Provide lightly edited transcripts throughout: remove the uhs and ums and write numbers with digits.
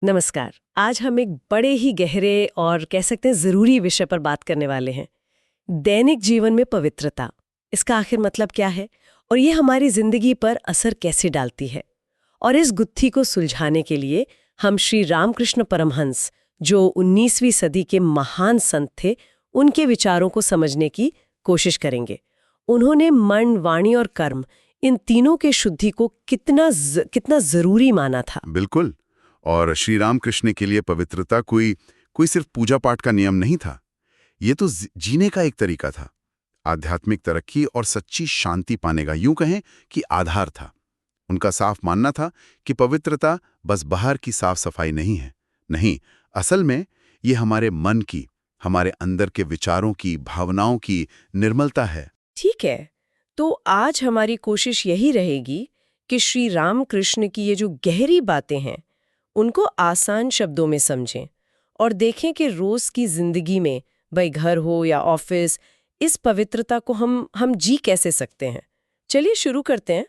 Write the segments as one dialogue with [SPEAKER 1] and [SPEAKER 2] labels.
[SPEAKER 1] नमस्कार। आज हम एक बड़े ही गहरे और कह सकते हैं ज़रूरी विषय पर बात करने वाले हैं। दैनिक जीवन में पवित्रता। इसका आखिर मतलब क्या है और ये हमारी ज़िंदगी पर असर कैसे डालती है? और इस गुत्थी को सुलझाने के लिए हम श्री रामकृष्ण परमहंस, जो 19वीं सदी के महान संत थे, उनके विचारों को समझने की कोशिश करेंगे। उन्होंने मन, वाणी और कर्म, इन तीनों के शुद्धि को कितना ज़रूरी माना था।
[SPEAKER 2] बिल्कुल। और श्री राम कृष्ण के लिए पवित्रता कोई कोई सिर्फ पूजा पाठ का नियम नहीं था। ये तो जीने का एक तरीका था। आध्यात्मिक तरक्की और सच्ची शांति पाने का, यूं कहें कि आधार था। उनका साफ मानना था कि पवित्रता बस बाहर की साफ सफाई नहीं है। नहीं, असल में ये हमारे मन की, हमारे अंदर के विचारों की, भावनाओं की निर्मलता है।
[SPEAKER 1] ठीक है, तो आज हमारी कोशिश यही रहेगी कि श्री रामकृष्ण की ये जो गहरी बातें हैं उनको आसान शब्दों में समझें और देखें कि रोज की जिंदगी में, भाई घर हो या ऑफिस, इस पवित्रता को हम जी कैसे सकते हैं। चलिए शुरू करते हैं।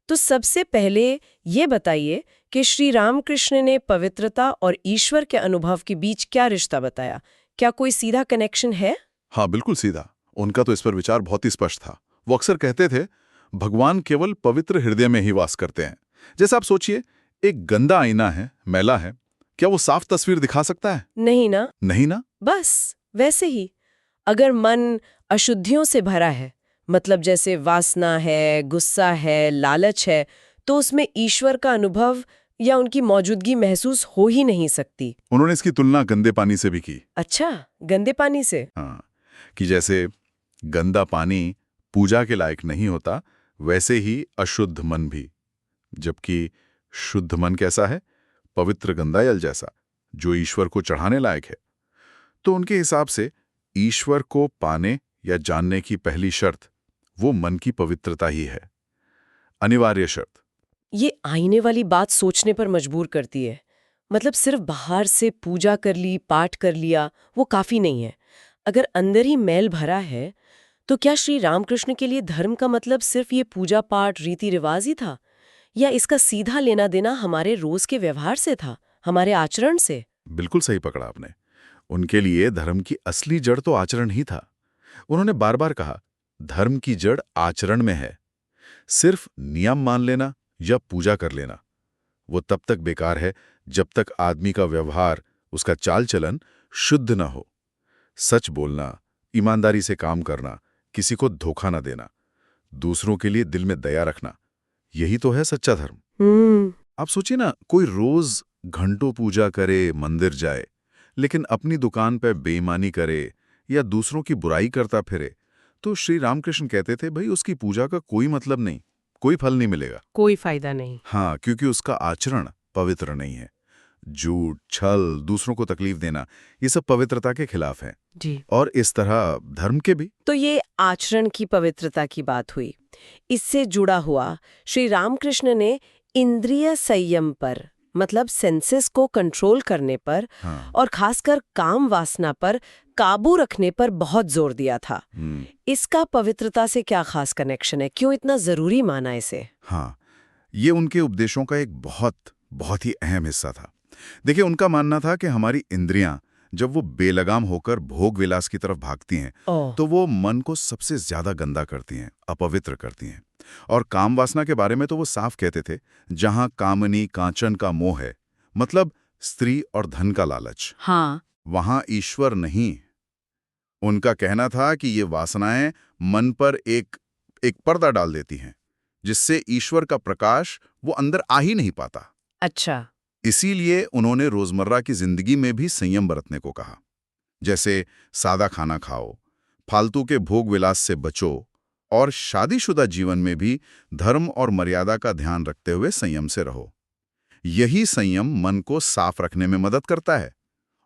[SPEAKER 1] तो सबसे पहले ये बताइए कि श्री रामकृष्ण ने पवित्रता और ईश्वर के अनुभव के बीच क्या रिश्ता बताया? क्या कोई सीधा कनेक्शन है?
[SPEAKER 3] हाँ, बिल्कुल सीधा। उनका तो इस पर विचार बहुत ही स्पष्ट था। वो अक्सर कहते थे, भगवान केवल पवित्र हृदय में ही वास करते हैं। जैसे आप सोचिए, एक गंदा आईना है, मैला है, क्या वो साफ तस्वीर दिखा सकता है?
[SPEAKER 1] नहीं ना।
[SPEAKER 3] नहीं ना।
[SPEAKER 1] बस वैसे ही, अगर मन अशुद्धियों से भरा है, मतलब जैसे वासना है, गुस्सा है, लालच है, तो उसमें ईश्वर का अनुभव या उनकी मौजूदगी महसूस हो ही नहीं सकती।
[SPEAKER 3] उन्होंने इसकी तुलना गंदे पानी से भी की।
[SPEAKER 1] अच्छा, गंदे पानी से?
[SPEAKER 3] हाँ, कि जैसे गंदा पानी पूजा के लायक नहीं होता, वैसे ही अशुद्ध मन भी। जबकि शुद्ध मन कैसा है? पवित्र गंगा जल जैसा, जो ईश्वर को चढ़ाने लायक है। तो उनके हिसाब से ईश्वर को पाने या जानने की पहली शर्त वो मन की पवित्रता ही है, अनिवार्य शर्त।
[SPEAKER 1] ये आईने वाली बात सोचने पर मजबूर करती है। मतलब सिर्फ बाहर से पूजा कर ली, पाठ कर लिया, वो काफी नहीं है। अगर अंदर ही मैल भरा है, तो क्या श्री रामकृष्ण के लिए धर्म का मतलब सिर्फ ये पूजा पाठ, रीति रिवाज ही था, या इसका सीधा लेना देना हमारे रोज के व्यवहार से था, हमारे आचरण से?
[SPEAKER 3] बिल्कुल सही पकड़ा आपने। उनके लिए धर्म की असली जड़ तो आचरण ही था। उन्होंने बार बार कहा, धर्म की जड़ आचरण में है। सिर्फ नियम मान लेना या पूजा कर लेना, वो तब तक बेकार है जब तक आदमी का व्यवहार, उसका चाल चलन शुद्ध न हो। सच बोलना, ईमानदारी से काम करना, किसी को धोखा न देना, दूसरों के लिए दिल में दया रखना, यही तो है सच्चा धर्म। आप सोचिए ना, कोई रोज घंटों पूजा करे, मंदिर जाए, लेकिन अपनी दुकान पर बेईमानी करे या दूसरों की बुराई करता फिरे, तो श्री रामकृष्ण कहते थे, भाई उसकी पूजा का कोई मतलब नहीं, कोई फल नहीं मिलेगा,
[SPEAKER 1] कोई फायदा नहीं।
[SPEAKER 3] हाँ, क्योंकि उसका आचरण पवित्र नहीं है। झूठ, छल, दूसरों को तकलीफ देना, ये सब पवित्रता के खिलाफ है।
[SPEAKER 1] जी।
[SPEAKER 3] और इस तरह धर्म के भी।
[SPEAKER 1] तो ये आचरण की पवित्रता की बात हुई। इससे जुड़ा हुआ श्री रामकृष्ण ने इंद्रिय संयम पर, मतलब सेंसेस को कंट्रोल करने पर,
[SPEAKER 3] हाँ।
[SPEAKER 1] और खासकर काम वासना पर काबू रखने पर बहुत जोर दिया था। इसका पवित्रता से क्या खास कनेक्शन है? क्यों इतना जरूरी माना इसे?
[SPEAKER 3] हाँ, ये उनके उपदेशों का एक बहुत ही अहम हिस्सा था। देखिए, उनका मानना था कि हमारी इंद्रियां जब वो बेलगाम होकर भोग विलास की तरफ भागती हैं, तो वो मन को सबसे ज्यादा गंदा करती हैं, अपवित्र करती हैं। और काम वासना के बारे में तो वो साफ कहते थे, जहां कामनी कांचन का मोह है, मतलब स्त्री और धन का लालच,
[SPEAKER 1] हाँ।
[SPEAKER 3] वहां ईश्वर नहीं। उनका कहना था कि ये वासनाएं मन पर एक पर्दा डाल देती हैं, जिससे ईश्वर का प्रकाश वो अंदर आ ही नहीं पाता।
[SPEAKER 1] अच्छा।
[SPEAKER 3] इसीलिए उन्होंने रोजमर्रा की जिंदगी में भी संयम बरतने को कहा। जैसे सादा खाना खाओ, फालतू के भोग विलास से बचो, और शादीशुदा जीवन में भी धर्म और मर्यादा का ध्यान रखते हुए संयम से रहो। यही संयम मन को साफ रखने में मदद करता है,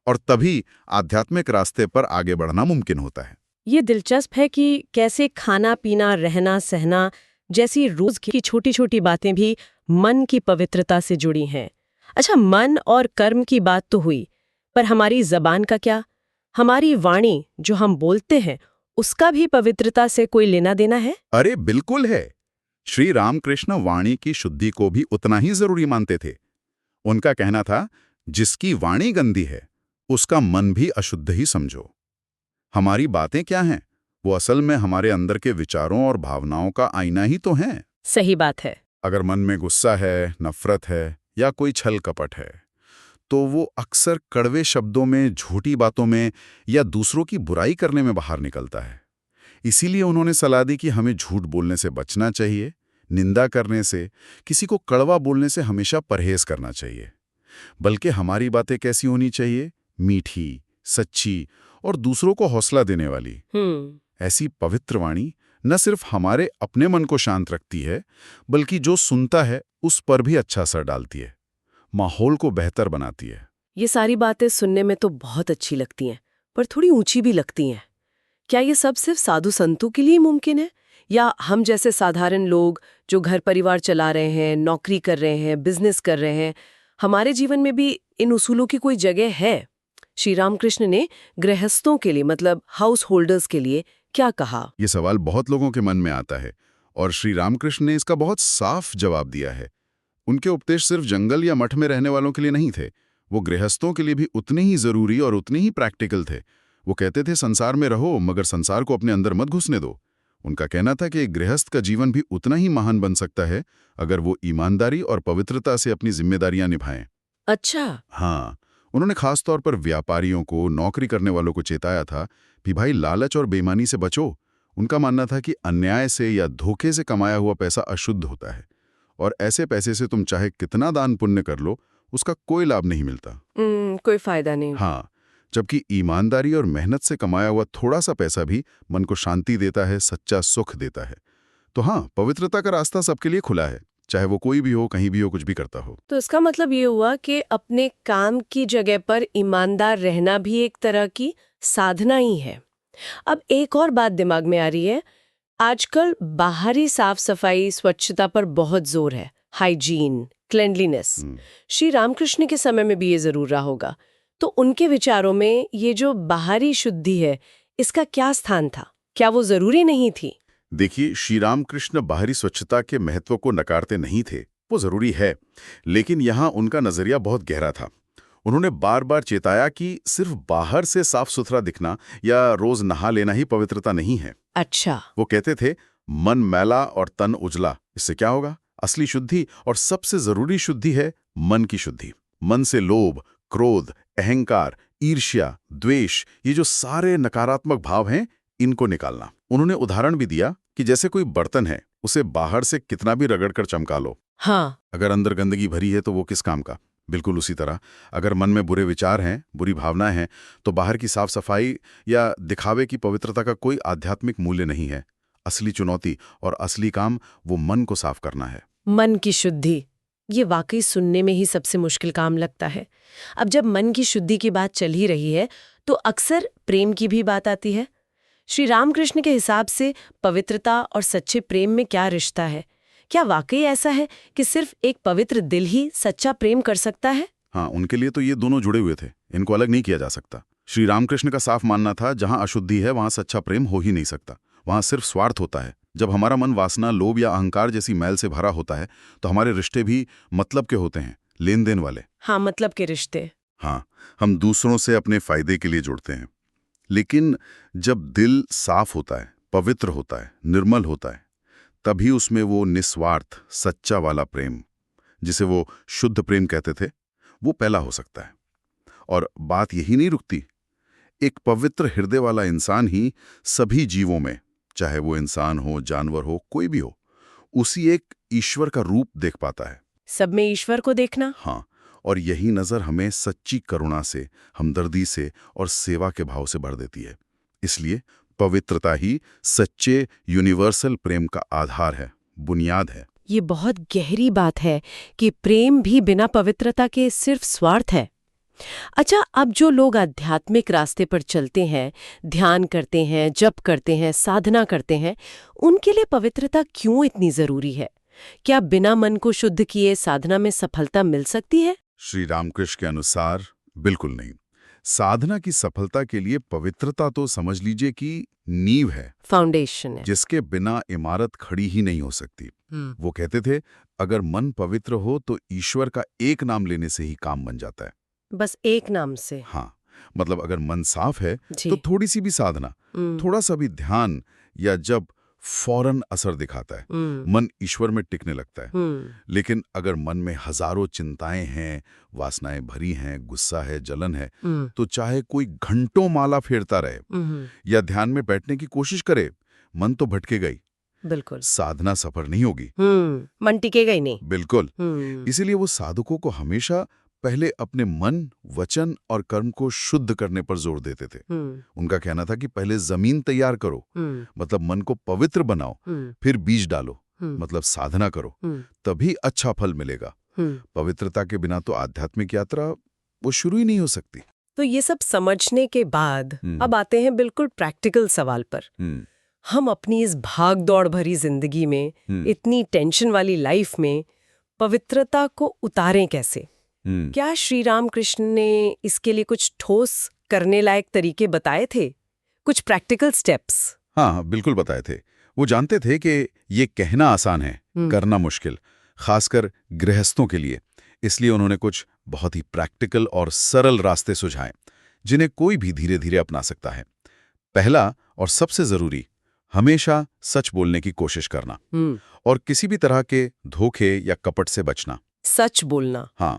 [SPEAKER 3] और तभी आध्यात्मिक रास्ते पर आगे बढ़ना मुमकिन होता है।
[SPEAKER 1] ये दिलचस्प है कि कैसे खाना पीना, रहना सहना जैसी रोज की छोटी छोटी बातें भी मन की पवित्रता से जुड़ी हैं। अच्छा, मन और कर्म की बात तो हुई, पर हमारी जबान का क्या? हमारी वाणी जो हम बोलते हैं, उसका भी पवित्रता से कोई लेना देना है?
[SPEAKER 3] अरे बिल्कुल है। श्री रामकृष्ण वाणी की शुद्धि को भी उतना ही जरूरी मानते थे। उनका कहना था,
[SPEAKER 2] जिसकी वाणी गंदी है उसका मन भी अशुद्ध ही समझो। हमारी बातें क्या हैं? वो असल में हमारे अंदर के विचारों और भावनाओं का आईना ही तो हैं।
[SPEAKER 1] सही बात है।
[SPEAKER 2] अगर मन में गुस्सा है, नफरत है या कोई छल कपट है, तो वो अक्सर कड़वे शब्दों में, झूठी बातों में या दूसरों की बुराई करने में बाहर निकलता है। इसीलिए उन्होंने सलाह दी कि हमें झूठ बोलने से बचना चाहिए, निंदा करने से, किसी को कड़वा बोलने से हमेशा परहेज करना चाहिए। बल्कि हमारी बातें कैसी होनी चाहिए? मीठी, सच्ची और दूसरों को हौसला देने वाली। ऐसी पवित्र वाणी न सिर्फ हमारे अपने मन को शांत रखती है, बल्कि जो सुनता है उस पर भी अच्छा असर डालती है, माहौल को बेहतर बनाती है।
[SPEAKER 1] ये सारी बातें सुनने में तो बहुत अच्छी लगती हैं, पर थोड़ी ऊंची भी लगती हैं। क्या ये सब सिर्फ साधु संतों के लिए मुमकिन है, या हम जैसे साधारण लोग जो घर परिवार चला रहे हैं, नौकरी कर रहे हैं, बिजनेस कर रहे हैं, हमारे जीवन में भी इन उसूलों की कोई जगह है? श्री रामकृष्ण ने गृहस्थों के लिए, मतलब हाउस होल्डर्स के लिए क्या कहा?
[SPEAKER 2] ये सवाल बहुत लोगों के मन में आता है और श्री रामकृष्ण ने इसका बहुत साफ जवाब दिया है। उनके उपदेश सिर्फ जंगल या मठ में रहने वालों के लिए नहीं थे, वो गृहस्थों के लिए भी उतने ही जरूरी और उतने ही प्रैक्टिकल थे। वो कहते थे, संसार में रहो मगर संसार को अपने अंदर मत घुसने दो। उनका कहना था कि एक गृहस्थ का जीवन भी उतना ही महान बन सकता है अगर वो ईमानदारी और पवित्रता से अपनी जिम्मेदारियां निभाएं।
[SPEAKER 1] अच्छा।
[SPEAKER 2] हाँ, उन्होंने खास तौर पर व्यापारियों को, नौकरी करने वालों को चेताया था कि भाई लालच और बेईमानी से बचो। उनका मानना था कि अन्याय से या धोखे से कमाया हुआ पैसा अशुद्ध होता है और ऐसे पैसे से तुम चाहे कितना दान पुण्य कर लो, उसका कोई लाभ नहीं मिलता।
[SPEAKER 1] कोई फायदा नहीं।
[SPEAKER 2] हाँ, जबकि ईमानदारी और मेहनत से कमाया हुआ थोड़ा सा पैसा भी मन को शांति देता है, सच्चा सुख देता है। तो हाँ, पवित्रता का रास्ता सबके लिए खुला है, चाहे वो कोई भी हो, कहीं भी हो, कुछ भी करता हो।
[SPEAKER 1] तो इसका मतलब ये हुआ कि अपने काम की जगह पर ईमानदार रहना भी एक तरह की साधना ही है। अब एक और बात दिमाग में आ रही है, आजकल बाहरी साफ सफाई, स्वच्छता पर बहुत जोर है, हाइजीन, क्लेanलीनेस। श्री रामकृष्ण के समय में भी ये जरूर रहा होगा। तो उनके विचारों में ये जो बाहरी शुद्धि है, इसका क्या स्थान था? क्या वो जरूरी नहीं थी?
[SPEAKER 2] देखिए, श्री रामकृष्ण बाहरी स्वच्छता के महत्व को नकारते नहीं थे, वो जरूरी है, लेकिन यहाँ उनका नजरिया बहुत गहरा था। उन्होंने बार बार चेताया कि सिर्फ बाहर से साफ सुथरा दिखना या रोज नहा लेना ही पवित्रता नहीं है।
[SPEAKER 1] अच्छा।
[SPEAKER 2] वो कहते थे, मन मैला और तन उजला, इससे क्या होगा? असली शुद्धि और सबसे जरूरी शुद्धि है मन की शुद्धि। मन से लोभ, क्रोध, अहंकार, ईर्ष्या, द्वेष, ये जो सारे नकारात्मक भाव हैं, इनको निकालना। उन्होंने उदाहरण भी दिया कि जैसे कोई बर्तन है, उसे बाहर से कितना भी रगड़कर चमका लो,
[SPEAKER 1] हाँ,
[SPEAKER 2] अगर अंदर गंदगी भरी है तो वो किस काम का? बिल्कुल उसी तरह अगर मन में बुरे विचार हैं, बुरी भावनाएं हैं, तो बाहर की साफ सफाई या दिखावे की पवित्रता का कोई आध्यात्मिक मूल्य नहीं है। असली चुनौती और असली काम वो मन को साफ करना है।
[SPEAKER 1] मन की शुद्धि, ये वाकई सुनने में ही सबसे मुश्किल काम लगता है। अब जब मन की शुद्धि की बात चल ही रही है, तो अक्सर प्रेम की भी बात आती है। श्री रामकृष्ण के हिसाब से पवित्रता और सच्चे प्रेम में क्या रिश्ता है? क्या वाकई ऐसा है कि सिर्फ एक पवित्र दिल ही सच्चा प्रेम कर सकता है?
[SPEAKER 2] हाँ, उनके लिए तो ये दोनों जुड़े हुए थे, इनको अलग नहीं किया जा सकता। श्री रामकृष्ण का साफ मानना था, जहां अशुद्धि है वहां सच्चा प्रेम हो ही नहीं सकता, वहां सिर्फ स्वार्थ होता है। जब हमारा मन वासना, लोभ या अहंकार जैसी मैल से भरा होता है, तो हमारे रिश्ते भी मतलब के होते हैं, लेन देन वाले।
[SPEAKER 1] हाँ, मतलब के रिश्ते।
[SPEAKER 2] हाँ, हम दूसरों से अपने फायदे के लिए जुड़ते हैं। लेकिन जब दिल साफ होता है, पवित्र होता है, निर्मल होता है, तभी उसमें वो निस्वार्थ, सच्चा वाला प्रेम, जिसे वो शुद्ध प्रेम कहते थे, वो पहला हो सकता है। और बात यही नहीं रुकती। एक पवित्र हृदय वाला इंसान ही सभी जीवों में, चाहे वो इंसान हो, जानवर हो, कोई भी हो, उसी एक ईश्वर का रूप देख पाता है।
[SPEAKER 1] सब में ईश्वर को देखना।
[SPEAKER 2] हाँ, और यही नज़र हमें सच्ची करुणा से, हमदर्दी से और सेवा के भाव से भर देती है। इसलिए पवित्रता ही सच्चे यूनिवर्सल प्रेम का आधार है, बुनियाद है।
[SPEAKER 1] ये बहुत गहरी बात है कि प्रेम भी बिना पवित्रता के सिर्फ स्वार्थ है। अच्छा, अब जो लोग आध्यात्मिक रास्ते पर चलते हैं, ध्यान करते हैं, जप करते हैं, साधना करते हैं, उनके लिए पवित्रता क्यों इतनी जरूरी है? क्या बिना मन को शुद्ध किए साधना में सफलता मिल सकती है?
[SPEAKER 2] श्री रामकृष्ण के अनुसार बिल्कुल नहीं। साधना की सफलता के लिए पवित्रता तो समझ लीजिए कि नींव है,
[SPEAKER 1] फाउंडेशन है,
[SPEAKER 2] जिसके बिना इमारत खड़ी ही नहीं हो सकती। वो कहते थे, अगर मन पवित्र हो तो ईश्वर का एक नाम लेने से ही काम बन जाता है।
[SPEAKER 1] बस एक नाम से।
[SPEAKER 3] हाँ, मतलब अगर मन साफ है
[SPEAKER 1] जी।
[SPEAKER 3] तो थोड़ी सी भी साधना, थोड़ा सा भी ध्यान, या जब फौरन असर दिखाता है, मन ईश्वर में टिकने लगता है। लेकिन अगर मन में हजारों चिंताएं हैं, वासनाएं भरी हैं, गुस्सा है, जलन है, तो चाहे कोई घंटों माला फेरता रहे या ध्यान में बैठने की कोशिश करे, मन तो भटकेगा ही।
[SPEAKER 1] बिल्कुल।
[SPEAKER 3] साधना सफल नहीं होगी।
[SPEAKER 1] मन टिकेगा ही नहीं।
[SPEAKER 3] बिल्कुल। इसीलिए वो साधकों को हमेशा पहले अपने मन, वचन और कर्म को शुद्ध करने पर जोर देते थे। उनका कहना था कि पहले जमीन तैयार करो, मतलब मन को पवित्र बनाओ, फिर बीज डालो, मतलब साधना करो, तभी अच्छा फल मिलेगा। पवित्रता के बिना तो आध्यात्मिक यात्रा वो शुरू ही नहीं हो सकती।
[SPEAKER 1] तो ये सब समझने के बाद अब आते हैं बिल्कुल प्रैक्टिकल सवाल पर। हम अपनी इस भाग दौड़ भरी जिंदगी में, इतनी टेंशन वाली लाइफ में पवित्रता को उतारें कैसे? क्या श्री राम कृष्ण ने इसके लिए कुछ ठोस करने लायक तरीके बताए थे? कुछ प्रैक्टिकल स्टेप्स?
[SPEAKER 3] हाँ, बिल्कुल बताए थे। वो जानते थे कि ये कहना आसान है, करना मुश्किल, खासकर गृहस्थों के लिए। इसलिए उन्होंने कुछ बहुत ही प्रैक्टिकल और सरल रास्ते सुझाए, जिन्हें कोई भी धीरे धीरे अपना सकता है। पहला और सबसे जरूरी, हमेशा सच बोलने की कोशिश करना और किसी भी तरह के धोखे या कपट से बचना।
[SPEAKER 1] सच बोलना।
[SPEAKER 3] हाँ।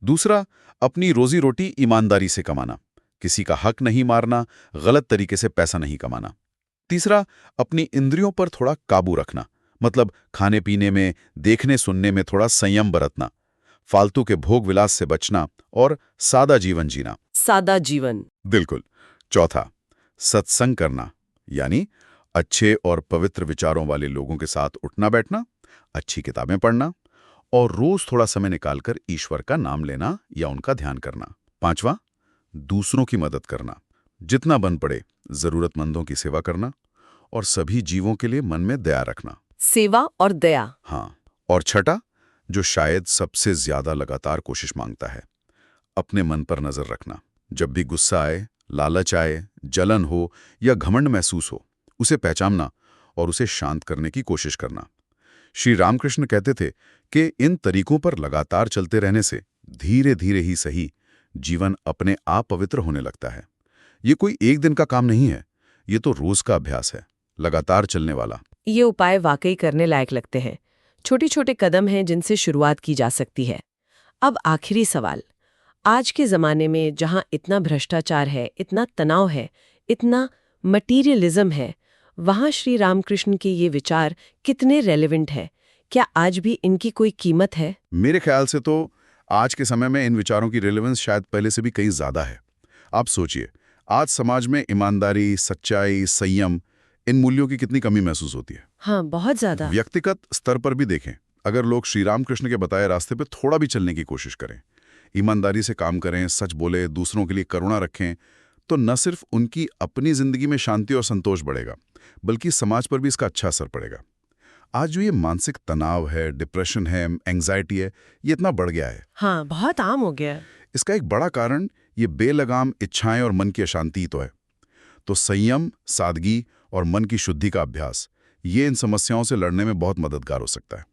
[SPEAKER 3] दूसरा, अपनी रोजी रोटी ईमानदारी से कमाना, किसी का हक नहीं मारना, गलत तरीके से पैसा नहीं कमाना। तीसरा, अपनी इंद्रियों पर थोड़ा काबू रखना, मतलब खाने पीने में, देखने सुनने में थोड़ा संयम बरतना, फालतू के भोग विलास से बचना और सादा जीवन जीना।
[SPEAKER 1] सादा जीवन।
[SPEAKER 3] बिल्कुल। चौथा, सत्संग करना, यानी अच्छे और पवित्र विचारों वाले लोगों के साथ उठना बैठना, अच्छी किताबें पढ़ना और रोज थोड़ा समय निकालकर ईश्वर का नाम लेना या उनका ध्यान करना। पांचवा, दूसरों की मदद करना, जितना बन पड़े जरूरतमंदों की सेवा करना और सभी जीवों के लिए मन में दया रखना।
[SPEAKER 1] सेवा और दया।
[SPEAKER 3] हाँ। और छठा, जो शायद सबसे ज्यादा लगातार कोशिश मांगता है, अपने मन पर नजर रखना। जब भी गुस्सा आए, लालच आए, जलन हो या घमंड महसूस हो, उसे पहचानना और उसे शांत करने की कोशिश करना। श्री रामकृष्ण कहते थे कि इन तरीकों पर लगातार चलते रहने से धीरे धीरे ही सही जीवन अपने आप पवित्र होने लगता है। ये कोई एक दिन का काम नहीं है, ये तो रोज का अभ्यास है, लगातार चलने वाला।
[SPEAKER 1] ये उपाय वाकई करने लायक लगते हैं। छोटे छोटे कदम हैं जिनसे शुरुआत की जा सकती है। अब आखिरी सवाल, आज के ज़माने में जहाँ इतना भ्रष्टाचार है, इतना तनाव है, इतना मटीरियलिज्म है, वहाँ श्री रामकृष्ण के ये विचार कितने रेलेवेंट है? क्या आज भी इनकी कोई कीमत है?
[SPEAKER 3] मेरे ख्याल से तो आज के समय में इन विचारों की रिलेवेंस शायद पहले से भी कहीं ज्यादा है। आप सोचिए, आज समाज में ईमानदारी, सच्चाई, संयम, इन मूल्यों की कितनी कमी महसूस होती है।
[SPEAKER 1] हाँ, बहुत ज्यादा।
[SPEAKER 3] व्यक्तिगत स्तर पर भी देखें, अगर लोग श्री रामकृष्ण के बताए रास्ते पे थोड़ा भी चलने की कोशिश करें, ईमानदारी से काम करें, सच बोले, दूसरों के लिए करुणा रखें, तो न सिर्फ उनकी अपनी जिंदगी में शांति और संतोष बढ़ेगा, बल्कि समाज पर भी इसका अच्छा असर पड़ेगा। आज जो ये मानसिक तनाव है, डिप्रेशन है, एंजाइटी है, ये इतना बढ़ गया है।
[SPEAKER 1] हाँ, बहुत आम हो गया।
[SPEAKER 3] इसका एक बड़ा कारण ये बेलगाम इच्छाएं और मन की अशांति तो है। तो संयम, सादगी और मन की शुद्धि का अभ्यास, ये इन समस्याओं से लड़ने में बहुत मददगार हो सकता है।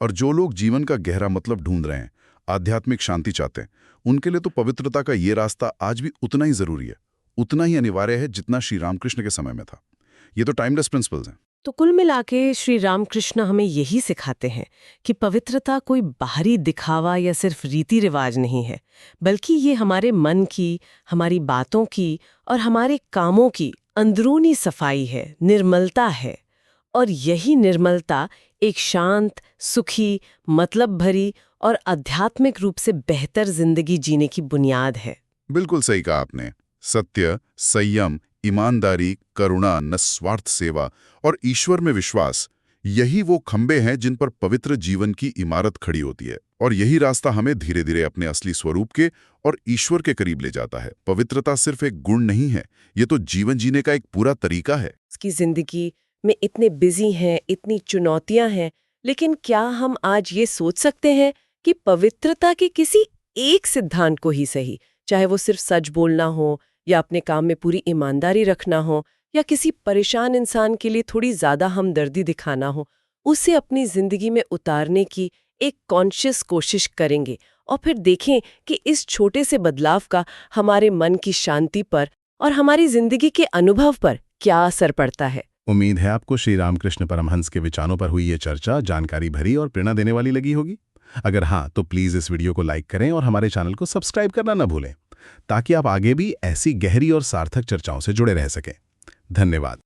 [SPEAKER 3] और जो लोग जीवन का गहरा मतलब ढूंढ रहे हैं, आध्यात्मिक शांति चाहते हैं, उनके लिए तो पवित्रता का ये रास्ता आज भी उतना ही जरूरी है, उतना ही अनिवार्य है जितना श्री रामकृष्ण के समय में था। ये तो टाइमलेस प्रिंसिपल्स हैं।
[SPEAKER 1] तो कुल मिलाके श्री रामकृष्ण हमें यही सिखाते हैं कि पवित्रता कोई बाहरी दिखावा या सिर्फ रीति रिवाज नहीं है, बल्कि ये हमारे मन की, हमारी बातों की और हमारे कामों की अंदरूनी सफाई है, निर्मलता है। और यही निर्मलता एक शांत, सुखी, मतलब भरी और आध्यात्मिक रूप से बेहतर जिंदगी जीने की बुनियाद है।
[SPEAKER 3] बिल्कुल सही कहा आपने। सत्य, संयम, ईमानदारी, करुणा, निस्वार्थ सेवा और ईश्वर में विश्वास, यही वो खंबे हैं जिन पर पवित्र जीवन की इमारत खड़ी होती है। और यही रास्ता हमें धीरे धीरे अपने असली स्वरूप के और ईश्वर के करीब ले जाता है। पवित्रता सिर्फ एक गुण नहीं है, ये तो जीवन जीने का एक पूरा तरीका है।
[SPEAKER 1] इसकी जिंदगी में इतने बिजी हैं, इतनी चुनौतियां हैं, लेकिन क्या हम आज ये सोच सकते हैं कि पवित्रता के किसी एक सिद्धांत को ही सही, चाहे वो सिर्फ सच बोलना हो या अपने काम में पूरी ईमानदारी रखना हो या किसी परेशान इंसान के लिए थोड़ी ज्यादा हमदर्दी दिखाना हो, उसे अपनी जिंदगी में उतारने की एक कॉन्शियस कोशिश करेंगे और फिर देखें कि इस छोटे से बदलाव का हमारे मन की शांति पर और हमारी जिंदगी के अनुभव पर क्या असर पड़ता है।
[SPEAKER 2] उम्मीद है आपको श्री रामकृष्ण परमहंस के विचारों पर हुई ये चर्चा जानकारी भरी और प्रेरणा देने वाली लगी होगी। अगर हाँ, तो प्लीज़ इस वीडियो को लाइक करें और हमारे चैनल को सब्सक्राइब करना न भूलें, ताकि आप आगे भी ऐसी गहरी और सार्थक चर्चाओं से जुड़े रह सकें। धन्यवाद।